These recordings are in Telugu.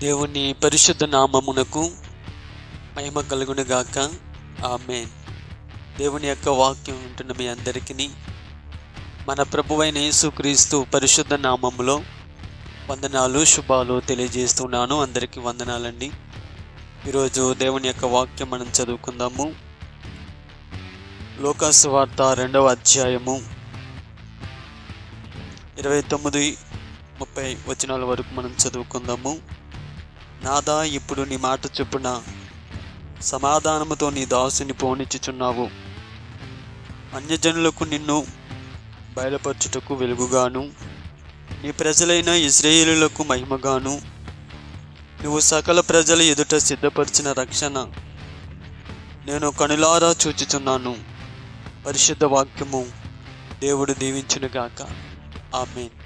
దేవుని పరిశుద్ధ నామమునకు మహిమ కలుగును గాక. ఆమేన్. దేవుని యొక్క వాక్యం వింటున్న మీ అందరికీ మన ప్రభువైన యేసుక్రీస్తు పరిశుద్ధ నామములో వందనాలు, శుభాలు తెలియజేస్తున్నాను. అందరికీ వందనాలండి. ఈరోజు దేవుని యొక్క వాక్యం మనం చదువుకుందాము. లూకా సువార్త 2వ అధ్యాయము 29-30 వచనాల వరకు మనం చదువుకుందాము. నాదా, ఇప్పుడు నీ మాట చొప్పున సమాధానముతో నీ దాసుని పోనిచ్చుచున్నావు. అన్యజనులకు నిన్ను బయలుపరచుటకు వెలుగుగాను, నీ ప్రజలైన ఇశ్రాయేలులకు మహిమగాను, నువ్వు సకల ప్రజల ఎదుట సిద్ధపరిచిన రక్షణ నేను కనులారా చూచుచున్నాను. పరిశుద్ధ వాక్యము దేవుడు దీవించునుగాక. ఆమేన్.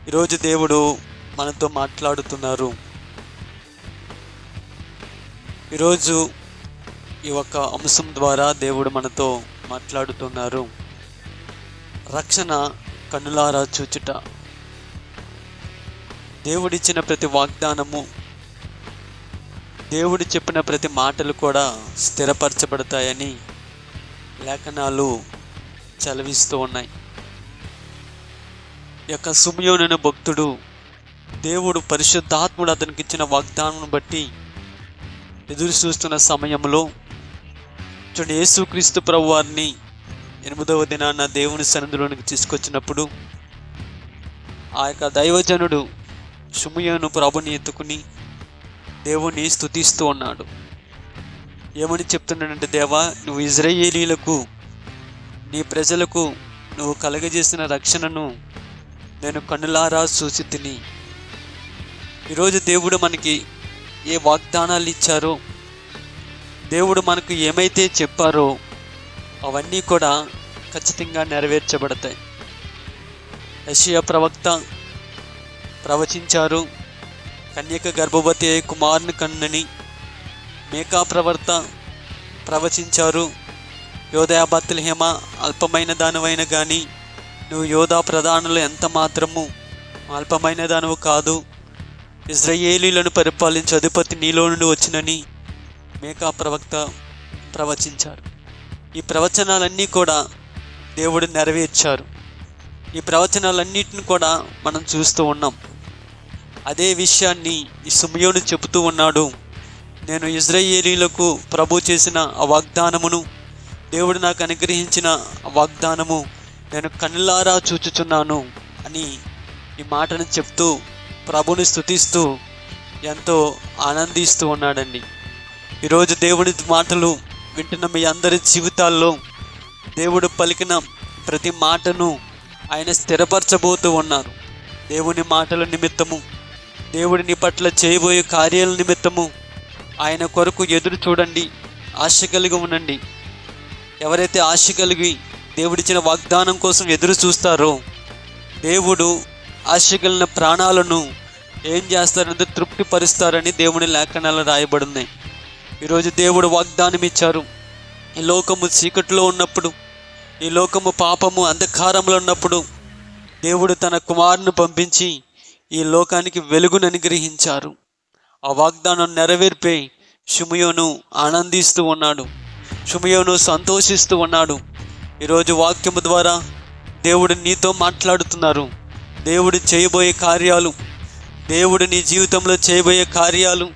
ఈరోజు దేవుడు మనతో మాట్లాడుతున్నారు. ఈరోజు ఈ ఒక్క అంశం ద్వారా దేవుడు మనతో మాట్లాడుతున్నారు. రక్షణ కన్నులారా చూచుట. దేవుడిచ్చిన ప్రతి వాగ్దానము, దేవుడు చెప్పిన ప్రతి మాటలు కూడా స్థిరపరచబడతాయని లేఖనాలు చదివిస్తూ ఉన్నాయి. ఈ యొక్క సిమియోను భక్తుడు దేవుడు పరిశుద్ధాత్ముడు అతనికి ఇచ్చిన వాగ్దానం బట్టి ఎదురు చూస్తున్న సమయంలో చూడండి, యేసుక్రీస్తు ప్రభు వారిని 8వ దినాన దేవుని సన్నిధిలోనికి తీసుకొచ్చినప్పుడు ఆ యొక్క దైవజనుడు సిమియోను ప్రభుని ఎత్తుకుని దేవుని స్తుతిస్తూ ఉన్నాడు. ఏమని చెప్తున్నాడంటే, దేవా, నువ్వు ఇశ్రాయేలీయులకు, నీ ప్రజలకు నువ్వు కలగజేసిన రక్షణను నేను కన్నులారా చూసి తిని. ఈరోజు దేవుడు మనకి ఏ వాగ్దానాలు ఇచ్చారో, దేవుడు మనకు ఏమైతే చెప్పారో అవన్నీ కూడా ఖచ్చితంగా నెరవేర్చబడతాయి. యెషయా ప్రవక్త ప్రవచించారు, కన్యక గర్భవతి అయి కుమారుని కన్నని. మేకా ప్రవర్త ప్రవచించారు, యోదయ బత్లెహేమ, అల్పమైన దానివైన కానీ నువ్వు యోధా ప్రధానులు ఎంత మాత్రము అల్పమైన దానవు కాదు, ఇశ్రాయేలీయులను పరిపాలించే అధిపతి నీలో నుండి వచ్చినని మేకా ప్రవక్త ప్రవచించారు. ఈ ప్రవచనాలన్నీ కూడా దేవుడు నెరవేర్చారు. ఈ ప్రవచనాలన్నిటిని కూడా మనం చూస్తూ ఉన్నాం. అదే విషయాన్ని ఈ సిమియోను చెబుతూ ఉన్నాడు. నేను ఇశ్రాయేలీయులకు ప్రభు చేసిన ఆ వాగ్దానమును, దేవుడు నాకు అనుగ్రహించిన ఆ వాగ్దానము నేను కన్నులారా చూచుచున్నాను అని ఈ మాటను చెప్తూ ప్రభుని స్తుతిస్తూ ఎంతో ఆనందిస్తూ ఉన్నాడండి. ఈరోజు దేవుడి మాటలు వింటున్న మీ అందరి జీవితాల్లో దేవుడు పలికిన ప్రతి మాటను ఆయన స్థిరపరచబోతూ ఉన్నారు. దేవుని మాటల నిమిత్తము, దేవుడిని పట్ల చేయబోయే కార్యాల నిమిత్తము ఆయన కొరకు ఎదురు చూడండి, ఆశ కలిగి ఉండండి. ఎవరైతే ఆశ కలిగి దేవుడిచ్చిన వాగ్దానం కోసం ఎదురు చూస్తారో, దేవుడు ఆశ కలిగిన ప్రాణాలను ఏం చేస్తారంటే తృప్తిపరుస్తారని దేవుని లేఖనాలు రాయబడున్నాయి. ఈరోజు దేవుడు వాగ్దానం ఇచ్చారు. ఈ లోకము చీకటిలో ఉన్నప్పుడు, ఈ లోకము పాపము అంధకారంలో ఉన్నప్పుడు దేవుడు తన కుమారుని పంపించి ఈ లోకానికి వెలుగును అనుగ్రహించారు. ఆ వాగ్దానం నెరవేర్పే సిమియోను ఆనందిస్తూ ఉన్నాడు, సిమియోను సంతోషిస్తూ ఉన్నాడు. ఈరోజు వాక్యము ద్వారా దేవుడు నీతో మాట్లాడుతున్నారు. దేవుడు చేయబోయే కార్యాలు, దేవుడు నీ జీవితంలో చేయబోయే కార్యాలు,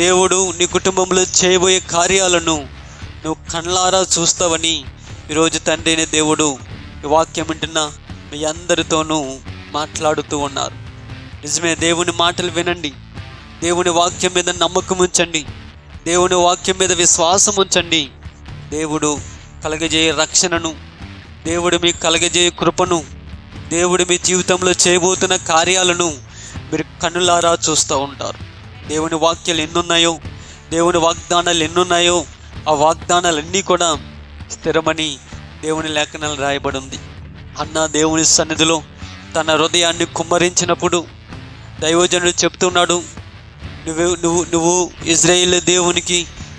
దేవుడు నీ కుటుంబంలో చేయబోయే కార్యాలను నువ్వు కళ్ళారా చూస్తావని ఈరోజు తండ్రి అయిన దేవుడు ఈ వాక్యం వింటున్న మీ అందరితోనూ మాట్లాడుతూ ఉన్నారు. నిజమే, దేవుని మాటలు వినండి, దేవుని వాక్యం మీద నమ్మకం ఉంచండి, దేవుని వాక్యం మీద విశ్వాసం ఉంచండి. దేవుడు కలగజేయ రక్షణను, దేవుడు మీకు కలగజేయ కృపను, దేవుడు మీ జీవితంలో చేయబోతున్న కార్యాలను మీరు కన్నులారా చూస్తూ ఉంటారు. దేవుని వాక్యాలు ఎన్నున్నాయో, దేవుని వాగ్దానాలు ఎన్నున్నాయో ఆ వాగ్దానాలన్నీ కూడా స్థిరమని దేవుని లేఖనాలు రాయబడి ఉంది. అన్న దేవుని సన్నిధిలో తన హృదయాన్ని కుమ్మరించినప్పుడు దైవజనుడు చెప్తున్నాడు, నువ్వు ఇశ్రాయేలు దేవునికి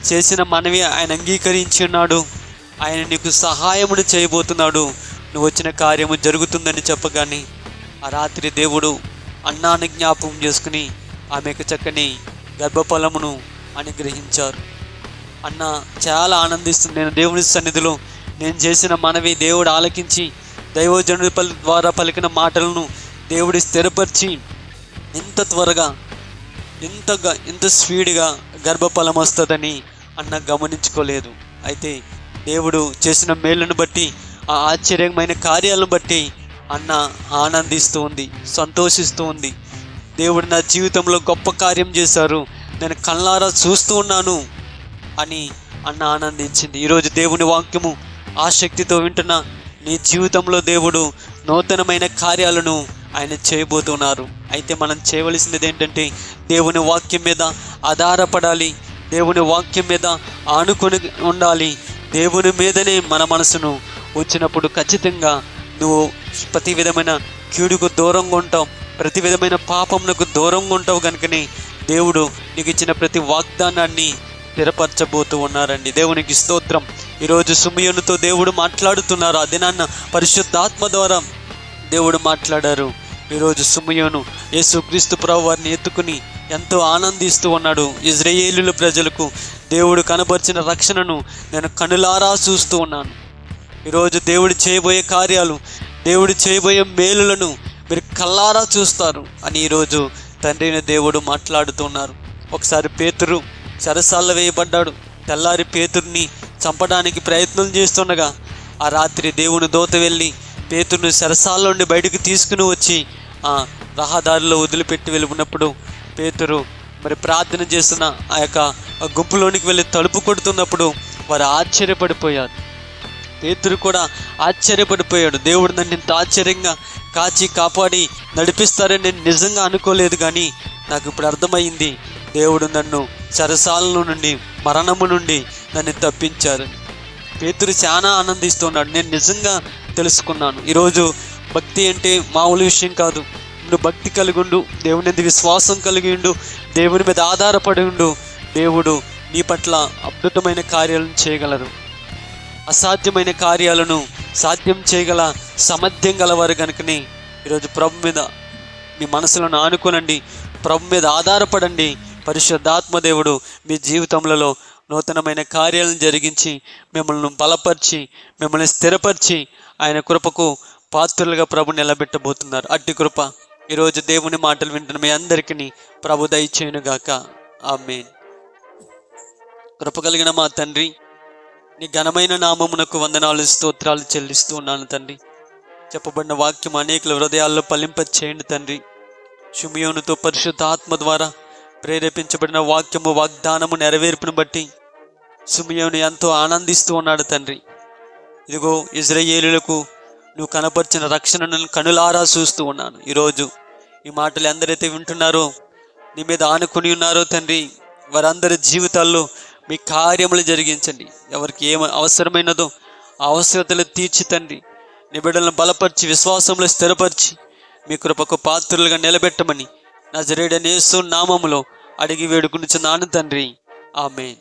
చేసిన మనవి ఆయన అంగీకరించి ఉన్నాడు, ఆయన నీకు సహాయమును చేయబోతున్నాడు, నువ్వు వచ్చిన కార్యము జరుగుతుందని చెప్పగానే ఆ రాత్రి దేవుడు అన్నాన్ని జ్ఞాపకం చేసుకుని ఆమెకు చక్కని గర్భఫలమును అనుగ్రహించారు. అన్న చాలా ఆనందిస్తుంది. నేను దేవుని సన్నిధిలో నేను చేసిన మనవి దేవుడు ఆలకించి దైవజనుడి ద్వారా పలికిన మాటలను దేవుడి స్థిరపరిచి ఇంత త్వరగా ఇంత స్పీడ్గా గర్భఫలం వస్తుందని అన్న గమనించుకోలేదు. అయితే దేవుడు చేసిన మేలును బట్టి, ఆ ఆశ్చర్యమైన కార్యాలను బట్టి అన్న ఆనందిస్తూ ఉంది, సంతోషిస్తూ ఉంది. దేవుడు నా జీవితంలో గొప్ప కార్యం చేశారు, నేను కళ్ళారా చూస్తూ ఉన్నాను అని అన్న ఆనందించింది. ఈరోజు దేవుని వాక్యము ఆసక్తితో వింటున్న నీ జీవితంలో దేవుడు నూతనమైన కార్యాలను ఆయన చేయబోతున్నారు. అయితే మనం చేయవలసినది ఏంటంటే దేవుని వాక్యం మీద ఆధారపడాలి, దేవుని వాక్యం మీద ఆనుకొని ఉండాలి. దేవుని మీదనే మన మనసును ఉంచినప్పుడు ఖచ్చితంగా నువ్వు ప్రతి విధమైన కీడుకు దూరంగా ఉంటావు, ప్రతి విధమైన పాపమునకు దూరంగా ఉంటావు. కనుకనే దేవుడు నీకు ఇచ్చిన ప్రతి వాగ్దానాన్ని స్థిరపరచబోతూ ఉన్నారండి. దేవునికి స్తోత్రం. ఈరోజు సుమయోనుతో దేవుడు మాట్లాడుతున్నారు. ఆ దినాన్న పరిశుద్ధాత్మ ద్వారా దేవుడు మాట్లాడారు. ఈరోజు సుమయోను యేసుక్రీస్తు ప్రభు వారిని ఎత్తుకుని ఎంతో ఆనందిస్తూ ఉన్నాడు. ఇజ్రాయేలీయుల ప్రజలకు దేవుడు కనబరిచిన రక్షణను నేను కనులారా చూస్తూ ఉన్నాను. ఈరోజు దేవుడు చేయబోయే కార్యాలు, దేవుడు చేయబోయే మేలులను మీరు కళ్ళారా చూస్తారు అని ఈరోజు తండ్రిని దేవుడు మాట్లాడుతున్నారు. ఒకసారి పేతురు చెరసాల్లో వేయబడ్డాడు. తెల్లారి పేతుర్ని చంపడానికి ప్రయత్నం చేస్తుండగా ఆ రాత్రి దేవుని దూత వెళ్ళి పేతురుని చెరసాల నుండి బయటికి తీసుకుని వచ్చి ఆ రహదారిలో వదిలిపెట్టి వెళ్ళినప్పుడు పేతురు మరి ప్రార్థన చేస్తున్న ఆ యొక్క గుంపులోనికి వెళ్ళి తలుపు కొడుతున్నప్పుడు వారు ఆశ్చర్యపడిపోయారు. పేతురు కూడా ఆశ్చర్యపడిపోయాడు. దేవుడు నన్ను ఇంత ఆశ్చర్యంగా కాచి కాపాడి నడిపిస్తారని నేను నిజంగా అనుకోలేదు, కానీ నాకు ఇప్పుడు అర్థమైంది, దేవుడు నన్ను చెరసాల నుండి, మరణము నుండి నన్ను తప్పించారు. పేతురు చాలా ఆనందిస్తున్నాడు. నేను నిజంగా తెలుసుకున్నాను. ఈరోజు భక్తి అంటే మామూలు విషయం కాదు. నువ్వు భక్తి కలిగి ఉండు, దేవుని మీద విశ్వాసం కలిగి ఉండు, దేవుని మీద ఆధారపడి ఉండు. దేవుడు నీ పట్ల అద్భుతమైన కార్యాలను చేయగలరు. అసాధ్యమైన కార్యాలను సాధ్యం చేయగల సామర్థ్యం గలవారు. కనుకనే ఈరోజు ప్రభు మీద మీ మనసులను ఆనుకోనండి, ప్రభు మీద ఆధారపడండి. పరిశుద్ధాత్మ దేవుడు మీ జీవితంలో నూతనమైన కార్యాలను జరిగించి మిమ్మల్ని బలపరిచి మిమ్మల్ని స్థిరపరిచి ఆయన కృపకు పాత్రులుగా ప్రభు నిలబెట్టబోతున్నారు. అట్టి కృప ఈరోజు దేవుని మాటలు వింటున్న మీ అందరికీ ప్రభు దయచేయునుగాక. ఆమేన్. కృప కలిగిన మా తండ్రి, నీ ఘనమైన నామమునకు వందనాలు స్తోత్రాలు చెల్లిస్తూ ఉన్నాను తండ్రి. చెప్పబడిన వాక్యం అనేకుల హృదయాల్లో ఫలింపచేయండి తండ్రి. షిమియోనుతో పరిశుద్ధ ఆత్మ ద్వారా ప్రేరేపించబడిన వాక్యము వాగ్దానము నెరవేర్పును బట్టి షిమియోను ఎంతో ఆనందిస్తూ ఉన్నాడు తండ్రి. ఇదిగో ఇజ్రాయేలులకు నువ్వు కనపరిచిన రక్షణను కనులారా చూస్తూ ఉన్నాను. ఈరోజు ఈ మాటలు ఎందరైతే వింటున్నారో, నీ మీద ఆనుకుని ఉన్నారో తండ్రి, వారందరి జీవితాల్లో మీ కార్యములు జరిగించండి. ఎవరికి ఏం అవసరమైనదో ఆ అవసరతలు తీర్చి తండ్రి, నీ బిడ్డలను బలపరిచి విశ్వాసంలో స్థిరపరిచి మీ కృపకు పాత్రులుగా నిలబెట్టమని నజరేయుడైన యేసు నామములో అడిగి వేడుకొనుచున్నాను తండ్రి. ఆమేన్.